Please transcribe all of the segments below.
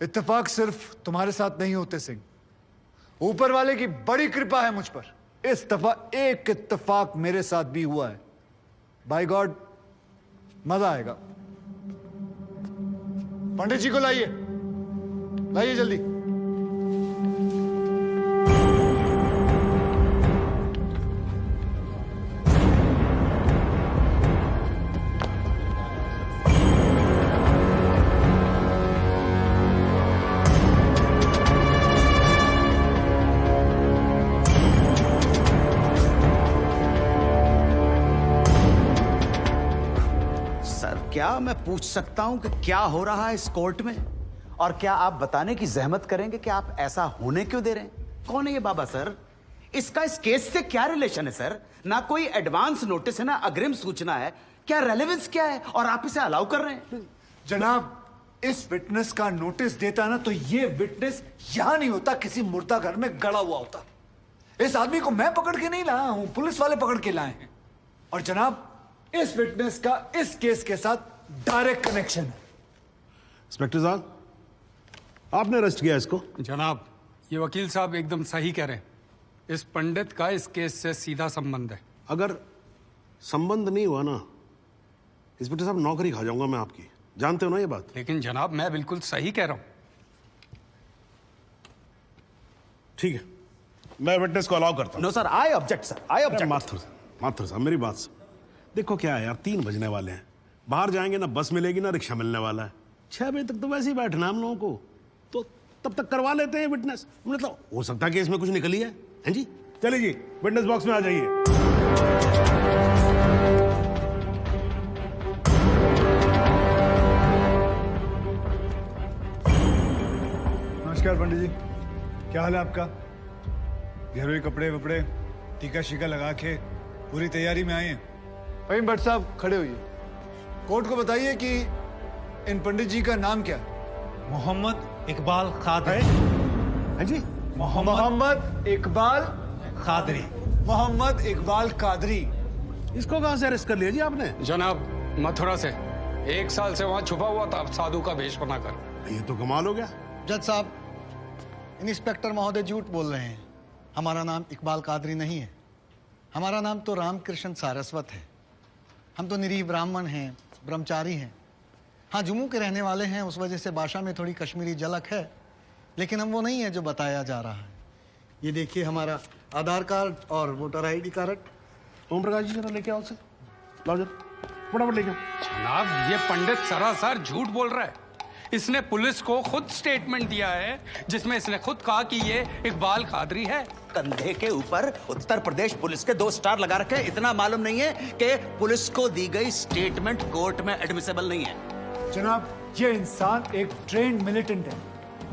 इत्तेफाक सिर्फ तुम्हारे साथ नहीं होते सिंह, ऊपर वाले की बड़ी कृपा है मुझ पर। इस दफा एक इत्तेफाक मेरे साथ भी हुआ है। बाय गॉड, मजा आएगा। पंडित जी को लाइए, लाइए जल्दी। क्या मैं पूछ सकता हूं कि क्या हो रहा है इस कोर्ट में? और क्या आप बताने की जहमत करेंगे कि आप ऐसा होने क्यों दे रहे हैं? कौन है ये बाबा सर? इसका इस केस से क्या रिलेशन है सर? ना कोई एडवांस नोटिस है, ना अग्रिम सूचना है। क्या रेलेवेंस क्या है और आप इसे अलाउ कर रहे हैं? जनाब, इस विटनेस का नोटिस देता ना तो ये विटनेस यहां नहीं होता, किसी मुर्दा घर में गड़ा हुआ होता। इस आदमी को मैं पकड़ के नहीं लाया हूं, पुलिस वाले पकड़ के लाए हैं। और जनाब, इस विटनेस का इस केस के साथ डायरेक्ट कनेक्शन है। इंस्पेक्टर साहब, आपने अरेस्ट किया इसको? जनाब, ये वकील साहब एकदम सही कह रहे हैं। इस पंडित का इस केस से सीधा संबंध है। अगर संबंध नहीं हुआ ना, इंस्पेक्टर साहब, नौकरी खा जाऊंगा मैं आपकी। जानते हो ना ये बात? लेकिन जनाब, मैं बिल्कुल सही कह रहा हूं। ठीक है, मैं विटनेस को अलाउ करता हूं। No sir, I object sir, I object. Mathur साहब, मेरी बात सुन। देखो क्या है यार, 3 बजने वाले हैं, बाहर जाएंगे ना बस मिलेगी ना रिक्शा मिलने वाला है। 6 बजे तक तो वैसे ही बैठना हम लोगों को, तो तब तक करवा लेते हैं विटनेस। मतलब हो सकता है कि इसमें कुछ निकली है। हैं जी? चलिए जी, विटनेस बॉक्स में आ जाइए। नमस्कार पंडित जी, क्या हाल है आपका? घरेलू कपड़े वपड़े टीका शीका लगा के पूरी तैयारी में आए हैं। भाई भट्ट साहब खड़े होइए। कोर्ट को बताइए कि इन पंडित जी का नाम क्या है? मोहम्मद इकबाल कादरी। हैं जी? मोहम्मद इकबाल कादरी। मोहम्मद इकबाल कादरी। इसको कहां से अरेस्ट कर लिया जी आपने? जनाब, मथुरा से 1 साल से वहां छुपा हुआ था, साधु का भेष बनाकर। ये तो कमाल हो गया। जज साहब, इंस्पेक्टर महोदय झूठ बोल रहे हैं। हमारा नाम इकबाल कादरी नहीं है। हमारा नाम तो रामकृष्ण सारस्वत है। हम तो निरीह ब्राह्मण हैं, ब्रह्मचारी हैं। हाँ, जम्मू के रहने वाले हैं, उस वजह से भाषा में थोड़ी कश्मीरी झलक है, लेकिन हम वो नहीं है जो बताया जा रहा है। ये देखिए हमारा आधार कार्ड और voter ID card. Om Prakash ji, जरा लेके आओ उसे। लाओ जरा, फटाफट लेके आओ। जनाब, ये पंडित सरासर झूठ बोल रहा है। इसने पुलिस को खुद स्टेटमेंट दिया है, जिसमें इसने खुद कहा कि ये इकबाल कादरी है। कंधे के ऊपर उत्तर प्रदेश पुलिस के 2 स्टार लगा रखे हैं। इतना मालूम नहीं है कि पुलिस को दी गई स्टेटमेंट कोर्ट में एडमिसेबल नहीं है। जनाब, ये इंसान एक ट्रेन्ड मिलिटेंट है।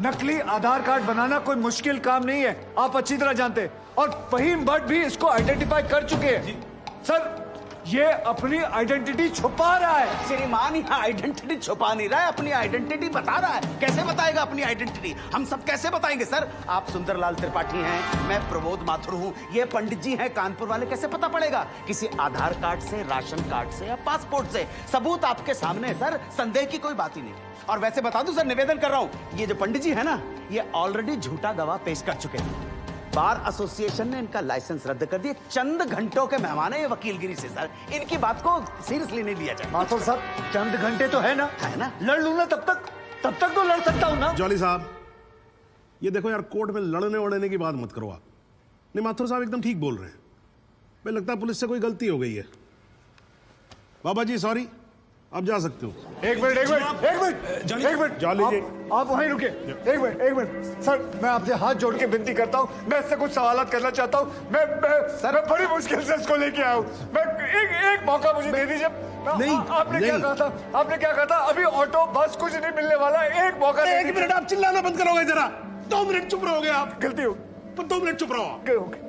नकली आधार कार्ड बनाना कोई मुश्किल काम नहीं है, आप अच्छी तरह जानते हैं। और फहीम भट्ट भी इसको आइडेंटिफाई कर चुके हैं। सर, ये अपनी आइडेंटिटी छुपा रहा है। श्रीमान यहाँ आइडेंटिटी छुपा नहीं रहा है, अपनी आइडेंटिटी बता रहा है। कैसे बताएगा अपनी आइडेंटिटी? हम सब कैसे बताएंगे सर? आप सुंदरलाल त्रिपाठी हैं, मैं प्रबोध माथुर हूँ, ये पंडित जी हैं कानपुर वाले। कैसे पता पड़ेगा? किसी आधार कार्ड से, राशन कार्ड से या पासपोर्ट से। सबूत आपके सामने है सर, संदेह की कोई बात ही नहीं। और वैसे बता दूं सर, निवेदन कर रहा हूँ, ये जो पंडित जी है ना, ये ऑलरेडी झूठा गवाह पेश कर चुके हैं। बार एसोसिएशन ने इनका लाइसेंस रद्द कर दिया। चंद घंटों के मेहमान है ये वकीलगिरी से सर, इनकी बात को सीरियसली नहीं लिया जाए। माथुर साहब, चंद घंटे तो है ना, लड़ लूं ना तब तक तो लड़ सकता हूं ना। जॉली साहब, ये देखो यार, कोर्ट में लड़ने वड़ने की बात मत करो आप। नहीं, माथुर साहब एकदम ठीक बोल रहे हैं। मुझे लगता है पुलिस से कोई गलती हो गई है। बाबा जी सॉरी, आप जा सकते हो। एक मिनट जॉली जी, आप वहीं रुके। एक मिनट सर, मैं आपसे हाथ जोड़ के विनती करता हूँ, मैं इससे कुछ सवालात करना चाहता हूँ। मैं बड़ी मुश्किल से इसको लेके आया हूँ। मैं एक मौका मुझे दे दीजिए। नहीं, आपने क्या कहा था? अभी ऑटो बस कुछ नहीं मिलने वाला। एक मौका। 1 मिनट आप चिल्लाना बंद करोगे जरा? 2 मिनट चुप रहोगे आप? गलती हो, 2 मिनट चुप रहो आप।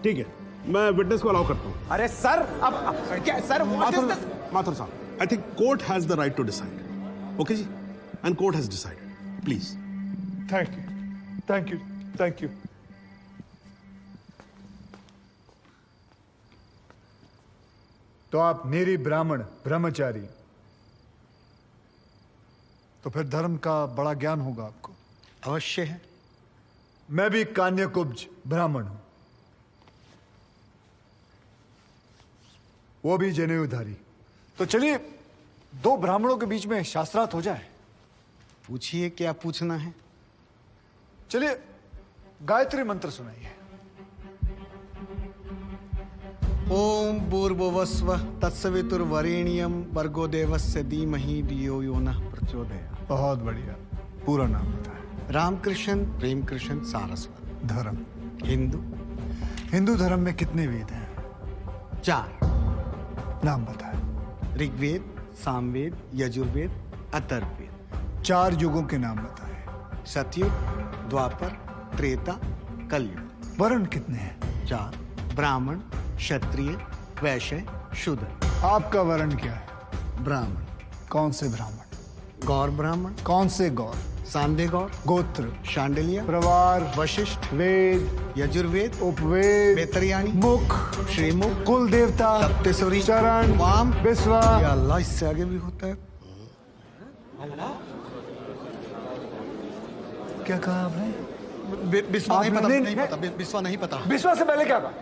ठीक है, मैं विटनेस को अलाउ करता हूं। अरे सर, अब क्या सर? माथुर साहब, I think court has the right to decide. Okay जी, and court has decided. Please. Thank you. Thank you, thank you. तो आप निरी ब्राह्मण ब्रह्मचारी, तो फिर धर्म का बड़ा ज्ञान होगा आपको। अवश्य है। मैं भी कान्यकुब्ज ब्राह्मण हूं, वो भी जनेऊधारी। तो चलिए दो ब्राह्मणों के बीच में शास्त्रार्थ हो जाए। पूछिए क्या पूछना है। चलिए गायत्री मंत्र सुनाइए। ओम भूर्भुवस्वः तत्सवितुर्वरेण्यं भर्गो देवस्य धीमहि धियो यो नः प्रचोदयात्। बहुत बढ़िया, पूरा नाम बताएं। रामकृष्ण प्रेमकृष्ण सारस्वत। धर्म? हिंदू। हिंदू धर्म में कितने वेद हैं? 4। नाम बताएं। ऋग्वेद, सामवेद, यजुर्वेद, अथर्ववेद। 4 युगों के नाम बताएं। सतयुग, द्वापर, त्रेता, कलयुग। वर्ण कितने हैं? 4। ब्राह्मण, क्षत्रिय, वैश्य, शूद्र। आपका वर्ण क्या है? ब्राह्मण। कौन से ब्राह्मण? गौर ब्राह्मण। कौन से गौर? सांदे गौर। गोत्र? शांडिल्य। प्रवार? वशिष्ठ। वेद? यजुर्वेद। उपवेद? बेतरियाणी। मुख? श्रीमुख। कुल देवता? सप्तस्वरी। चरण? वाम। विश्वा? या अल्लाह, इससे आगे भी होता है। क्या कहा आपने? बिस्वा नहीं पता, आपने- नहीं पता, बिस्वा नहीं पता। विश्वा से पहले क्या कहा?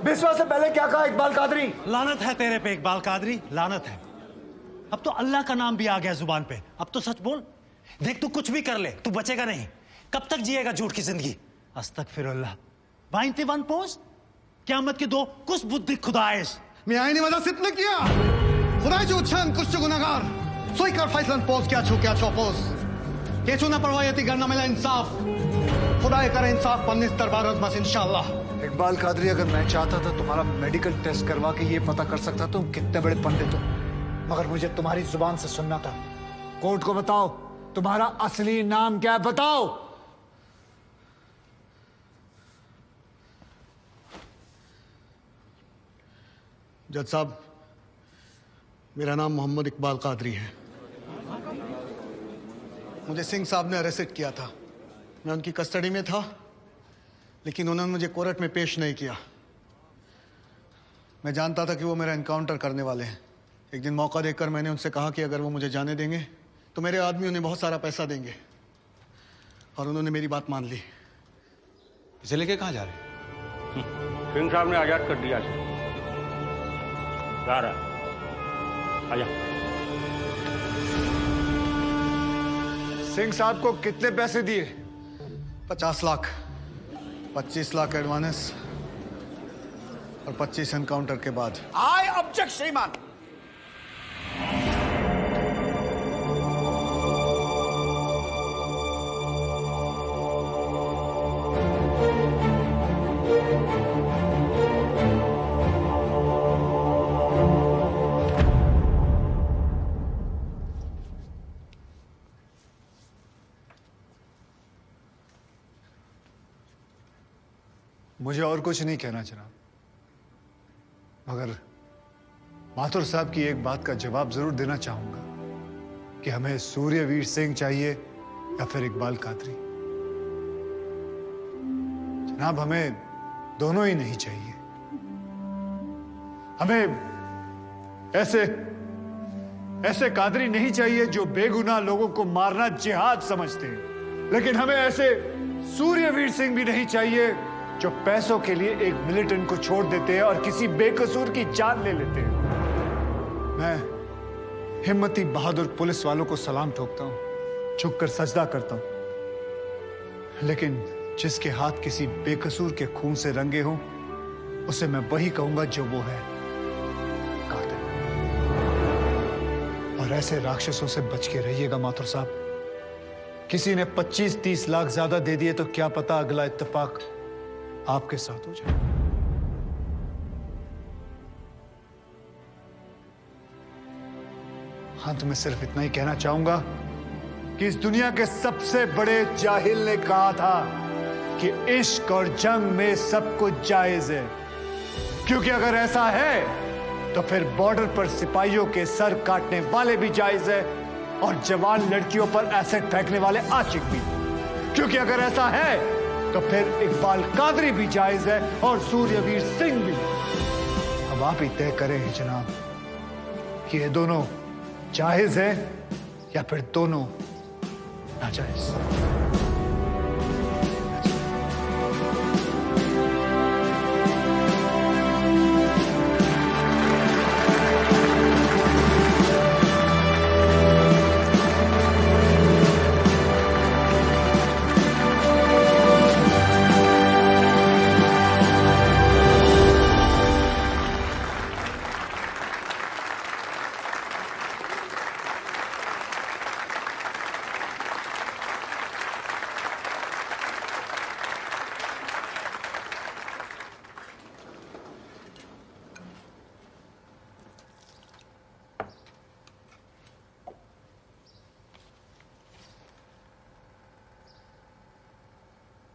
विश्वा से पहले क्या कहा इकबाल कादरी? लानत है तेरे पे इकबाल कादरी, लानत है। अब तो अल्लाह का नाम भी आ गया जुबान पे। अब तो सच बोल। देख तू कुछ भी कर ले, तू बचेगा नहीं। कब तक जिएगा झूठ की जिंदगी? अस्तगफिरुल्लाह। वाइंते वन पोस क़यामत के 2 कुछ बुद्धि खुदाइश। मैं आईने वाला सिद्ध किया। खुदा जो उच्छान कुछ गुनाहगार सोई कर फैसलन पोस क्या छू क्या चौपोस के छू ना परवायती करना मिला इंसाफ। खुदा करे इंसाफ पन्नीस दरबार बस इंशाल्लाह। इकबाल कादरी, अगर मैं चाहता था तुम्हारा मेडिकल टेस्ट करवा के ये पता कर सकता तुम कितने बड़े पंडित हो, मगर मुझे तुम्हारी जुबान से सुनना था। कोर्ट को बताओ तुम्हारा असली नाम क्या है, बताओ। जज साहब, मेरा नाम मोहम्मद इकबाल कादरी है। मुझे सिंह साहब ने अरेस्ट किया था। मैं उनकी कस्टडी में था, लेकिन उन्होंने मुझे कोर्ट में पेश नहीं किया। मैं जानता था कि वो मेरा एनकाउंटर करने वाले हैं। एक दिन मौका देखकर मैंने उनसे कहा कि अगर वो मुझे जाने देंगे तो मेरे आदमी उन्हें बहुत सारा पैसा देंगे, और उन्होंने मेरी बात मान ली। इसे लेके कहाँ जा रहे हैं? सिंह साहब ने आजाद कर दिया। जा रहा है, आजा। सिंह साहब को कितने पैसे दिए? 50 लाख, 25 लाख एडवांस और 25 एनकाउंटर के बाद। आई ऑब्जेक्ट श्रीमान। मुझे और कुछ नहीं कहना जनाब, मगर माथुर साहब की एक बात का जवाब जरूर देना चाहूंगा कि हमें सूर्यवीर सिंह चाहिए या फिर इकबाल कादरी। जनाब, हमें दोनों ही नहीं चाहिए। हमें ऐसे कादरी नहीं चाहिए जो बेगुनाह लोगों को मारना जिहाद समझते हैं, लेकिन हमें ऐसे सूर्यवीर सिंह भी नहीं चाहिए जो पैसों के लिए एक मिलिटेंट को छोड़ देते हैं और किसी बेकसूर की जान ले लेते हैं। मैं हिम्मती बहादुर पुलिस वालों को सलाम ठोकता हूं, झुककर सजदा करता हूं, लेकिन जिसके हाथ किसी बेकसूर के खून से रंगे हों, उसे मैं वही कहूंगा जो वो है, कातिल। और ऐसे राक्षसों से बच के रहिएगा माथुर साहब। किसी ने 25-30 लाख ज्यादा दे दिए तो क्या पता अगला इत्तेफाक आपके साथ हो जाए। अंत में सिर्फ इतना ही कहना चाहूंगा कि इस दुनिया के सबसे बड़े जाहिल ने कहा था कि इश्क और जंग में सब कुछ जायज है, क्योंकि अगर ऐसा है तो फिर बॉर्डर पर सिपाहियों के सर काटने वाले भी जायज है और जवान लड़कियों पर एसिड फेंकने वाले आशिक भी, क्योंकि अगर ऐसा है तो फिर इकबाल कादरी भी जायज है और सूर्यवीर सिंह भी। अब आप ही तय करें जनाब कि ये दोनों जायज है या फिर दोनों नाजायज।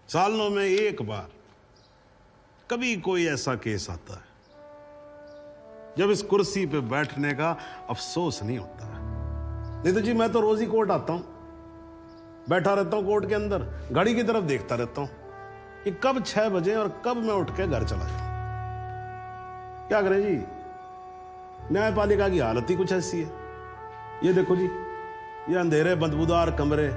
सालों में एक बार कभी कोई ऐसा केस आता है जब इस कुर्सी पे बैठने का अफसोस नहीं होता है। नहीं तो जी मैं तो रोज ही कोर्ट आता हूं, बैठा रहता हूं कोर्ट के अंदर, घड़ी की तरफ देखता रहता हूं कि कब 6 बजे और कब मैं उठ के घर चला जाऊं। क्या करें जी, न्यायपालिका की हालत ही कुछ ऐसी है। ये देखो जी, ये अंधेरे बदबूदार कमरे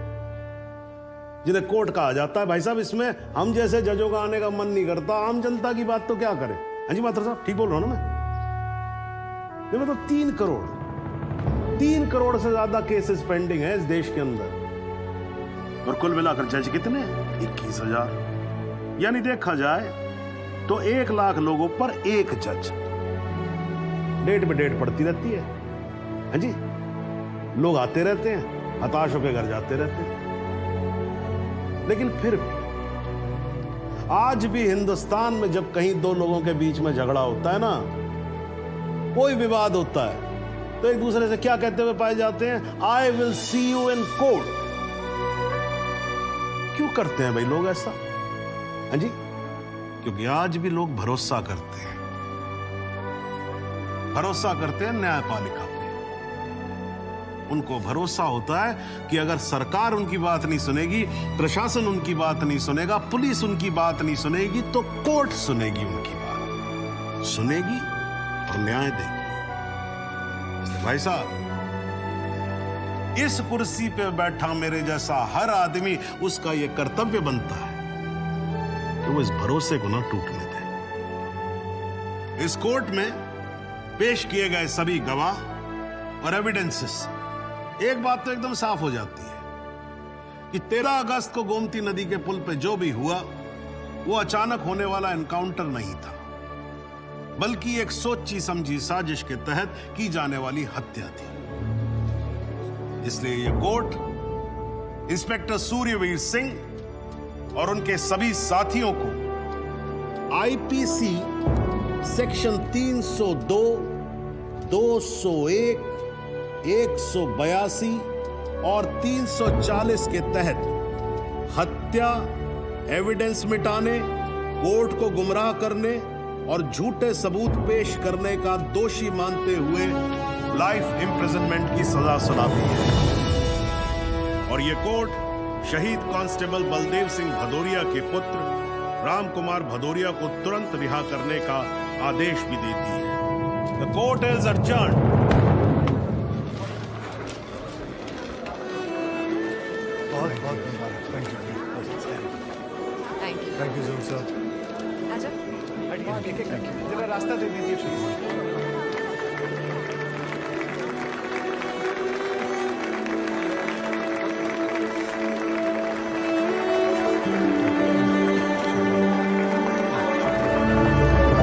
जिन्हें कोर्ट कहा जाता है। भाई साहब, इसमें हम जैसे जजों का आने का मन नहीं करता। आम जनता की बात तो क्या करें। हाँ जी मात्र साहब, ठीक बोल रहा हूं ना मैं? ये मतलब 3 करोड़ से ज्यादा केसेस पेंडिंग है इस देश के अंदर, और कुल मिलाकर जज कितने? 21,000। यानी देखा जाए तो 1 लाख लोगों पर 1 जज। डेट पे डेट पड़ती रहती है। हाँ जी, लोग आते रहते हैं, हताश होकर घर जाते रहते हैं। लेकिन फिर भी आज भी हिंदुस्तान में जब कहीं 2 लोगों के बीच में झगड़ा होता है ना, कोई विवाद होता है, तो एक दूसरे से क्या कहते हुए पाए जाते हैं? I will see you in court. क्यों करते हैं भाई लोग ऐसा? हाँ जी, क्योंकि आज भी लोग भरोसा करते हैं, न्यायपालिका पे। उनको भरोसा होता है कि अगर सरकार उनकी बात नहीं सुनेगी, प्रशासन उनकी बात नहीं सुनेगा, पुलिस उनकी बात नहीं सुनेगी, तो कोर्ट सुनेगी उनकी बात, सुनेगी और न्याय देगी। भाई साहब, इस कुर्सी पे बैठा मेरे जैसा हर आदमी, उसका यह कर्तव्य बनता है कि वो इस भरोसे को ना टूटने दे। इस कोर्ट में पेश किए गए सभी गवाह और एविडेंसेस, एक बात तो एकदम साफ हो जाती है कि 13 अगस्त को गोमती नदी के पुल पे जो भी हुआ वो अचानक होने वाला एनकाउंटर नहीं था, बल्कि एक सोची समझी साजिश के तहत की जाने वाली हत्या थी। इसलिए यह कोर्ट इंस्पेक्टर सूर्यवीर सिंह और उनके सभी साथियों को आईपीसी सेक्शन 302, 201, 182 और 340 के तहत हत्या, एविडेंस मिटाने, कोर्ट को गुमराह करने और झूठे सबूत पेश करने का दोषी मानते हुए लाइफ इम्प्रिजनमेंट की सजा सुनाती है। और यह कोर्ट शहीद कांस्टेबल बलदेव सिंह भदौरिया के पुत्र राम कुमार भदौरिया को तुरंत रिहा करने का आदेश भी देती है। The court is adjourned। बहुत बहुत धन्यवाद। Thank you sir. आजा। जरा रास्ता दे दीजिए प्लीज।